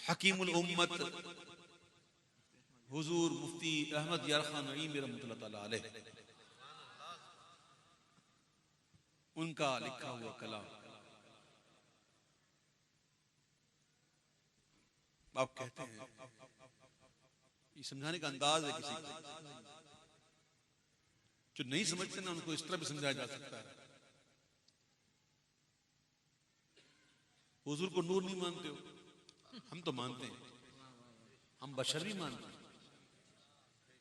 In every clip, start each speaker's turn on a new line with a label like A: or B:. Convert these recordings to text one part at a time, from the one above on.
A: हकीमुल उम्मत हुजूर मुफ्ती अहमद यार खान नईमी रहमतुल्लाह तआला अलैह, उनका लिखा हुआ कलाम। आप कहते हैं, ये समझाने का अंदाज है, किसी को जो नहीं समझते ना उनको इस तरह भी समझाया जा सकता है। हुजूर को नूर नहीं मानते हो, हम तो मानते हैं, हम बशर भी मानते हैं,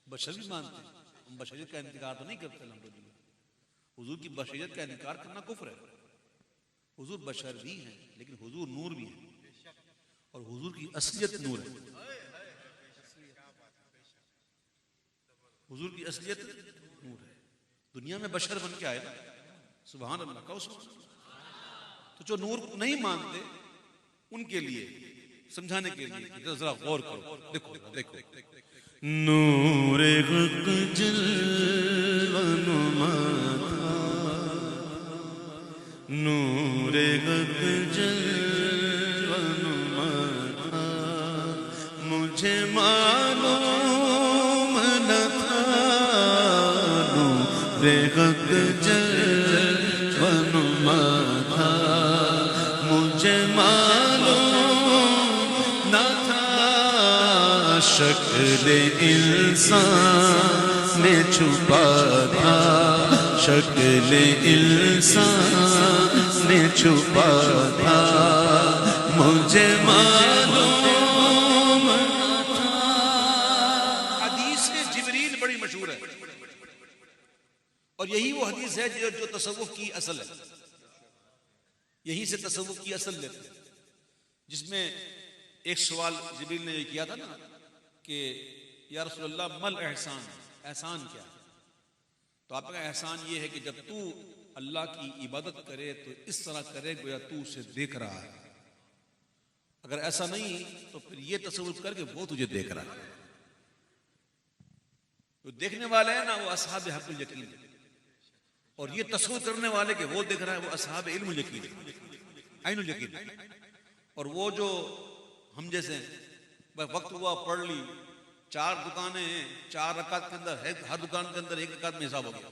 A: बशर भी मानते हैं, हम बशरियत का इनकार तो नहीं करते अल्हम्दुलिल्लाह। हुजूर की बशरियत का इनकार करना कुफ्र है। हुजूर बशर भी हैं लेकिन हुजूर नूर भी हैं, और हुजूर की असलियत नूर है। हुजूर की असलियत नूर है। दुनिया में बशर बन के आए ना, सुभान अल्लाह का सुभान। तो जो नूर नहीं मानते उनके लिए समझाने के लिए जरा गौर करो। देखो देखो,
B: नूरे हक जलवनुमा था, नूरे हक जलवनुमा था, मुझे मालूम न था। नूरे हक जलवनुमा था, मुझे मालूम न था। शक्ल इंसान ने छुपा था, शक्ल इंसान ने छुपा था, मुझे मालूम था।
A: हदीस जिब्रील बड़ी मशहूर है, और यही वो हदीस है जो तसव्वुफ की असल है। यहीं से तसव्वुफ की असल लेते हैं, जिसमें एक सवाल जिब्रील ने किया था ना कि या रसूलल्लाह मल एहसान, एहसान क्या है? तो आपका एहसान ये है कि जब तू अल्लाह की इबादत करे तो इस तरह करे गोया तू उसे देख रहा है। अगर ऐसा नहीं तो फिर ये तसव्वुर कर कि वो तुझे देख रहा है। जो देखने वाले हैं ना वो असहाब हक़ुल यकीन है, और ये तसव्वुर करने वाले के वो देख रहा है वो असहाब इल्मुल यकीन है, ऐनुल यकीन। और वो जो हम जैसे वक्त हुआ पढ़ ली, 4 दुकानें हैं, 4 रकात के अंदर है, हर दुकान के अंदर 1 रकात में हिसाब हो गया।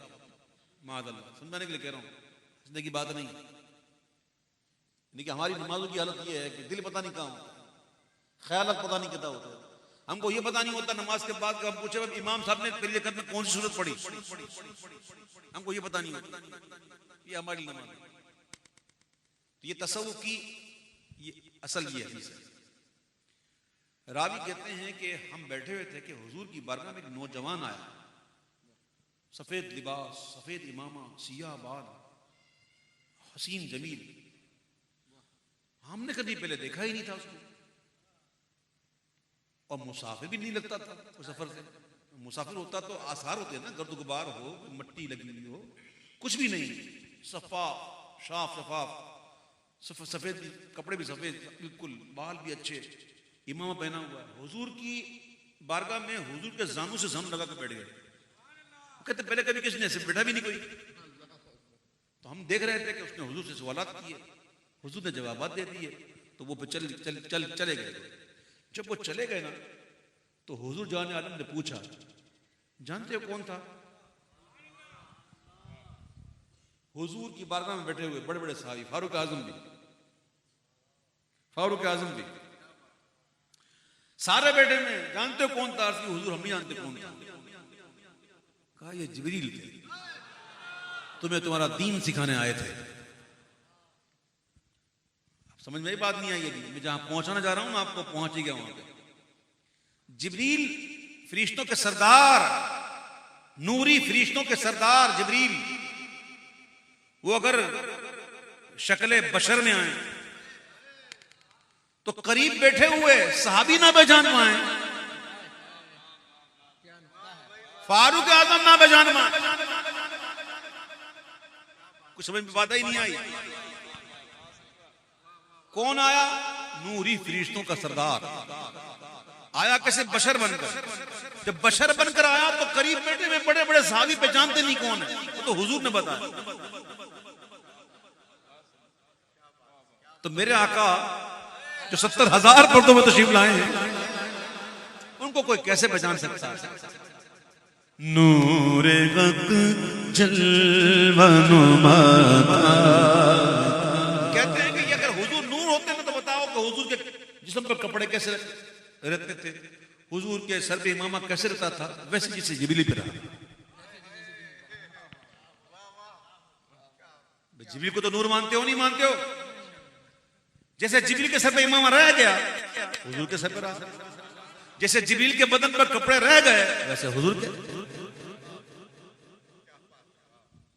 A: मादल्ला, समझाने के लिए कह रहा हूँ, इसने की बात नहीं। देखिए हमारी नमाजों की हालत ये है कि दिल पता नहीं कहाँ होता, ख्याल पता नहीं कितना होता है। हमको ये पता नहीं होता नमाज के बाद हम पूछे इमाम साहब ने पहली रकात में कौन सी सूरत पढ़ी, हमको ये पता नहीं होता। ये हमारी नमाज। तो ये तसव्वुफ की ये असल ये है। रावी कहते हैं कि हम बैठे हुए थे कि हुजूर की बारगाह में एक नौजवान आया, सफेद लिबास, सफेद इमामा, सियाह बाल, हसीन जमील। हमने कभी पहले देखा ही नहीं था उसको, और मुसाफिर भी नहीं लगता था उस सफर से। मुसाफिर होता तो आसार होते हैं ना, गर्द गुबार हो, मट्टी लगी हुई हो, कुछ भी नहीं, सफा साफ शफाफ, सफेद कपड़े भी सफेद, बिल्कुल बाल भी अच्छे, इमामा पहना हुआ है। हुजूर की बारगाह में हुजूर के जानू से जान लगा के बैठ गए। कहते पहले कभी किसी ने ऐसे बैठा भी नहीं कोई। तो हम देख रहे थे कि उसने हुजूर से सवालात किए, हुजूर ने जवाबात दे दिए, तो वो चले गए। जब वो चले गए ना तो हुजूर जाने आलम ने पूछा, जानते हो कौन था? हुजूर की बारगाह में बैठे हुए बड़े बड़े सहाबी, फारूक आजम भी सारे बैठे में, जानते हो कौन था? हुजूर हम नहीं जानते कौन था। कहा ये जिब्रील थे, तुम्हें तुम्हारा दीन सिखाने आए थे। समझ में बात नहीं आई है, मैं जहां पहुंचाना जा रहा हूं ना आपको पहुंच ही गया वहां पे। जिब्रील फरिश्तों के सरदार, नूरी फरिश्तों के सरदार जिब्रील, वो अगर शक्ल बशर में आए तो करीब बैठे हुए सहाबी ना पहचान पाए, फारूक आजम ना पहचान पाए। कुछ समझ में बात ही नहीं आई। कौन आया? नूरी फरिश्तों का सरदार आया। कैसे? बशर बनकर। जब बशर बनकर आया तो करीब बैठे में बड़े बड़े सहाबी पहचानते नहीं कौन है, तो हुजूर ने बताया। तो मेरे आका जो 70,000 पर्दों में तशरीफ लाए हैं, उनको कोई कैसे पहचान सकता है?
B: नूरे हक जलवनुमा
A: कहते हैं कि ये अगर हुजूर नूर होते ना तो बताओ कि हुजूर के जिस्म पर कपड़े कैसे रहते थे, हुजूर के सर पे इमामा कैसे रहता था, वैसे जिसे जिब्रील पे रहा। जिब्रील को तो नूर मानते हो नहीं मानते हो? जैसे जिब्रील के सर पे इमामा रह गया, हुजूर के सर पे रहा। जैसे जिब्रील के बदन पर कपड़े रह गए, वैसे हुजूर के।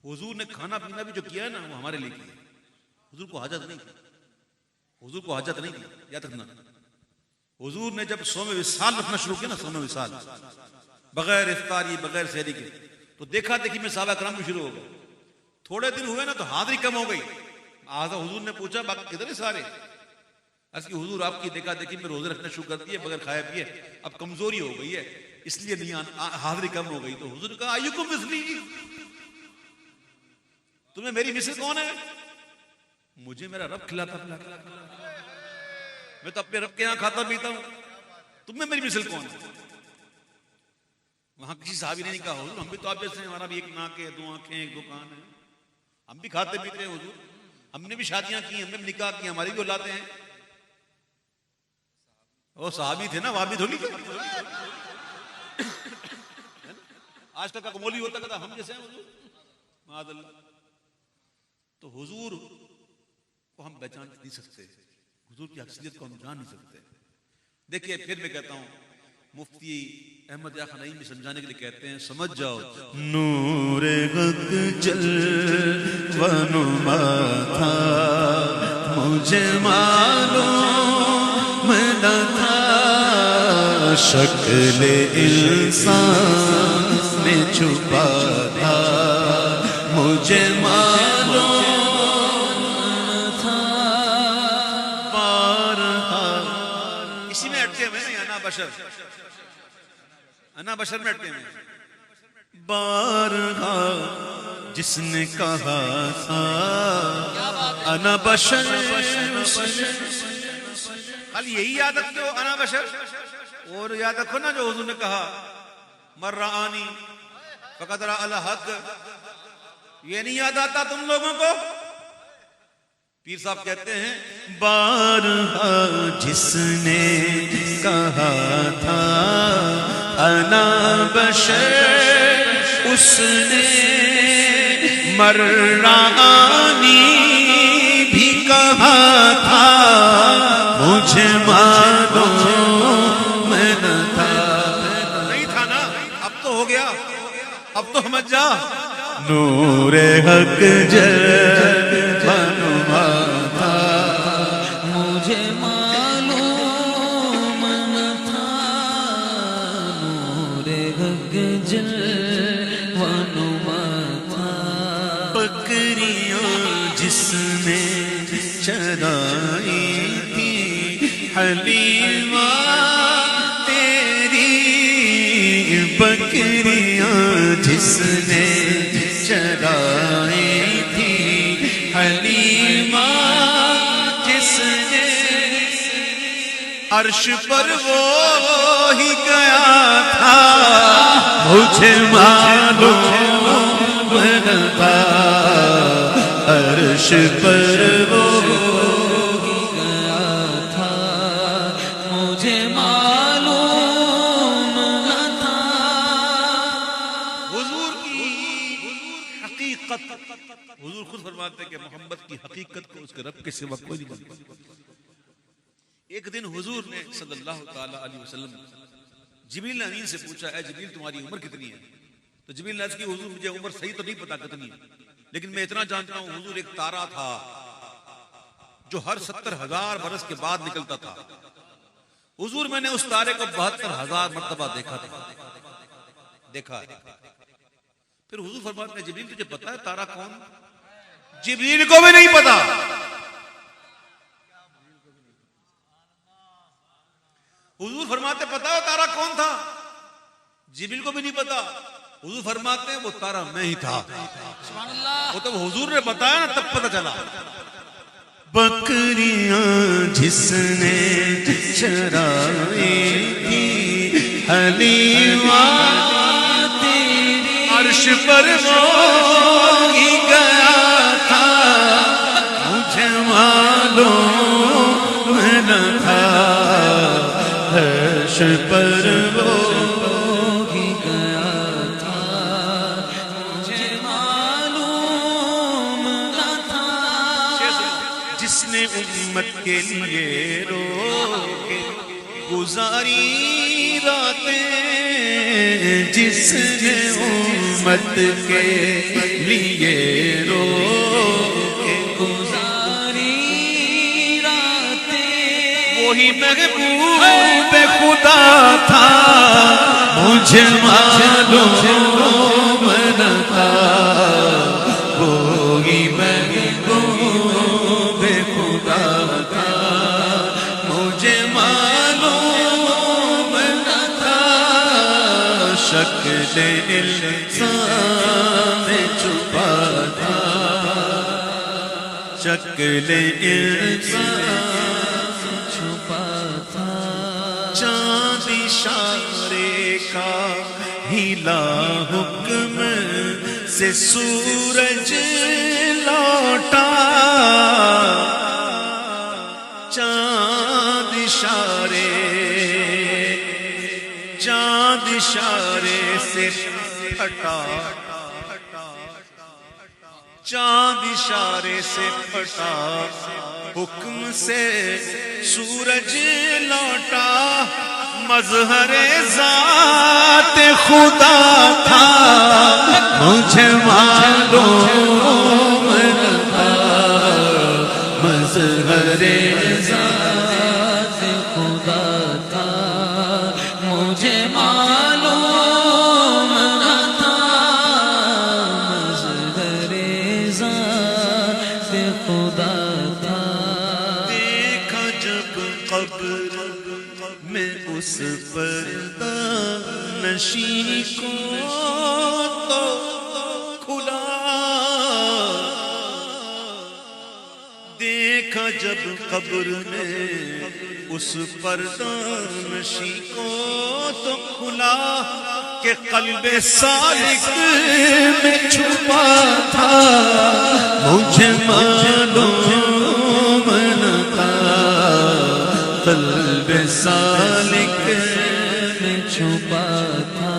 A: हुजूर ने खाना पीना भी जो किया है ना, वो हमारे लिए किया। हुजूर को हाजत नहीं थी, हुजूर को हाजत नहीं थी, याद रखना। हुजूर ने जब सौम विसाल रखना शुरू किया ना, सौम विसाल, बगैर इफ्तारी बगैर सहरी के, तो देखा देखी में सहाबा कराम भी शुरू हो गए। थोड़े दिन हुए ना तो हाजिरी कम हो गई। आजा हुजूर ने पूछा बाकी किधर है सारे? असली हुजूर आपकी देखा देखी में रोजे रखना शुरू कर दिए बगैर खाए पिए, अब कमजोरी हो गई है इसलिए नहीं हाजिरी कम हो गई। तो हुजूर ने कहा आयुकुम मिसली, तुम्हें मेरी मिसल कौन है? मुझे मेरा रब खिलाता पिलाता, मैं तो अपने रब के यहां खाता पीता हूं, तुम्हें मेरी मिसल कौन है? वहां किसी साहबी ने नहीं कहा हुजूर हम भी तो आप जैसे हैं, हमारा भी एक नाक है, दो आंखें, एक दो कान है, हम भी खाते पीते हैं हुजूर, हमने भी शादियां की, हमने भी निकाह किया, हमारी भी औलादे हैं। वो साहबी थे ना, वहां भी थोड़ी थे। आज तक का मौलवी होता कहता हम जैसे हैं हुजूर, माअल्लाह। तो हुजूर को हम पहचान नहीं सकते, हुजूर की असलियत को हम जान नहीं सकते। देखिए फिर मैं कहता हूं, मुफ्ती अहमद या खनाई में समझाने के लिए कहते हैं, समझ जाओ
B: नूरे हक जलवनुमा था, मुझे मालूम न था, शक्ल इंसान ने छुपा था, मुझे मालूम था। बारहा
A: इसी में अटके हुए ना, अना बशर, अना बशर में अटके हुए।
B: बारहा जिसने कहा था अना बशर,
A: खाली यही याद रखते हो अना बशर, और याद रखो ना जो हुजूर ने कहा मर्रानी फक़द रअल हक, ये नहीं याद आता तुम लोगों को? पीर साहब कहते हैं
B: बारहा जिसने कहा था अना बशर, उसने मर्रानी भी कहा था, मुझे मालूम न था।
A: नहीं था ना, अब तो हो गया, अब तो समझ जा।
B: नूरे हक जलवनुमा था, मुझे मालूम न था, नूरे हक जलवनुमा था। बकरियां जिसने चराई थी हलीमा तेरी, बकरियां जिसने चराई थी हलीमा, जिसने अर्श पर वो ही गया था, मुझे मालूम न था, अर्श पर वो ही गया था, मुझे मालूम न था।
A: हुजूर की हकीकत, हुजूर खुद फरमाते हैं कि मोहम्मद की हकीकत को उसके रब के सिवा कोई नहीं जानता। एक दिन हुजूर ने सल्लल्लाहु ताला अलैहि वसल्लम जिब्रील अमीन से पूछा, ऐ जिब्रील तुम्हारी उम्र कितनी है? तो जिब्रील ने अर्ज़ की हुजूर मुझे उम्र सही तो नहीं पता कितनी है, लेकिन मैं इतना जानता हूं हुजूर एक तारा था जो हर 70,000 बरस के बाद निकलता था। हुजूर मैंने उस तारे को 72,000 मर्तबा देखा था, देखा। फिर हुजूर फरमाते हैं जिब्रील तुझे पता है तारा कौन? जिब्रील को भी नहीं पता। हुजूर फरमाते पता है तारा कौन था? जिब्रील को भी नहीं पता। हुजूर फरमाते हैं वो तारा मैं ही था। वो तो हुजूर ने बताया ना तब पता चला।
B: बकरियां जिसने चराई थी हलीमा तेरी अर्श पर वो ही गया था मुझे मालूम न था अर्श पर वो ही गया था मुझे मालूम न था जिसने उम्मत के लिए रो के गुजारी रातें जिसने उम्मत के लिए रो के गुजारी रातें वही महबूब खुदा था मुझे मालूम न था वही महबूब खुदा था मुझे मालूम न था शक्ल इंसान में छुपा था शक्ल इंसान छुपा था चांद इशारे का हिला हुक्म से सूरज लौटा चांद इशारे से फटा चांद इशारे से फटा हुक्म से सूरज लौटा मज़हरे ज़ात खुदा था मुझे मालूम न था मज़हरे ज़ात खुदा था मुझे मालूम न था मज़हरे ज़ात खुदा था देखा जब क़ब्र में उस पर्दा नशी को तो खुला देखा जब कब्र में उस पर्दा नशी को तो खुला के क़ल्बे सालिक में छुपा था मुझे मालूम न था क़ल्बे सालिक में छुपा था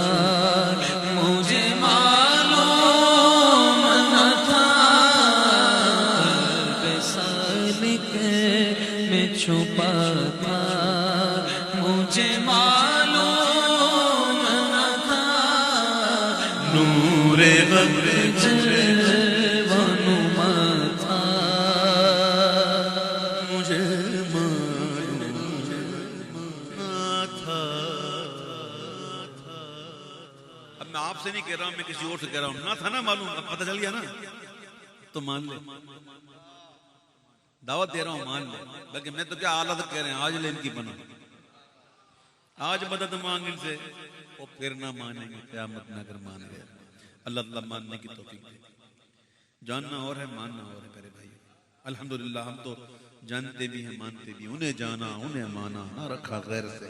B: मुझे मालूम न था क़ल्बे सालिक में छुपा था मुझे मालूम न था नूरे गब्र वनुमा था मुझे
A: मैं आपसे नहीं कह रहा हूं मैं किसी और से कह रहा हूं ना था ना मालूम अब पता चल गया ना तो मान ले दावत दे रहा हूं मान ले बल्कि मैं तो क्या आला तक कह रहे हैं आज ले इनकी बना आज मदद मांग इनसे वो फिर ना मानेंगे क़यामत में अगर मान गए अल्लाह अल्लाह मानने की तौफीक दे जानना और है मानना और है करे भाई अल्हम्दुलिल्लाह हम तो जानते भी हैं मानते भी उन्हें जाना उन्हें माना ना रखा गैर से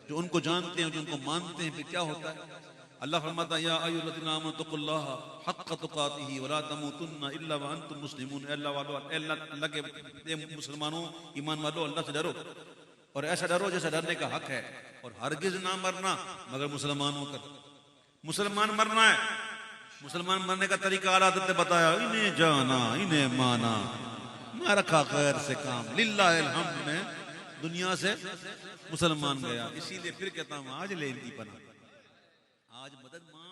A: जो उनको जानते हैं जो उनको मानते हैं फिर क्या होता है अल्लाह फरमाता है या अय्युहल्लज़ीना आमनू तक़ुल्लाह हक़्क़ तुक़ातिही व ला तमूतुन्ना इल्ला व अंतुम मुस्लिमून अल्लाह के मुसलमानों ईमान वालों अल्लाह से डरो और ऐसा डरो जैसा डरने का हक है और हरगिज ना मरना मगर मुसलमान होकर मुसलमान मरना है मुसलमान मरने का तरीका आदत ने बताया इन्हें जाना इन्हें माना ना रखा खैर से काम लिल्लाहिल हम्द में दुनिया से मुसलमान गया इसीलिए फिर कहता हूं आज ले इनकी पनाह आज मदद मांग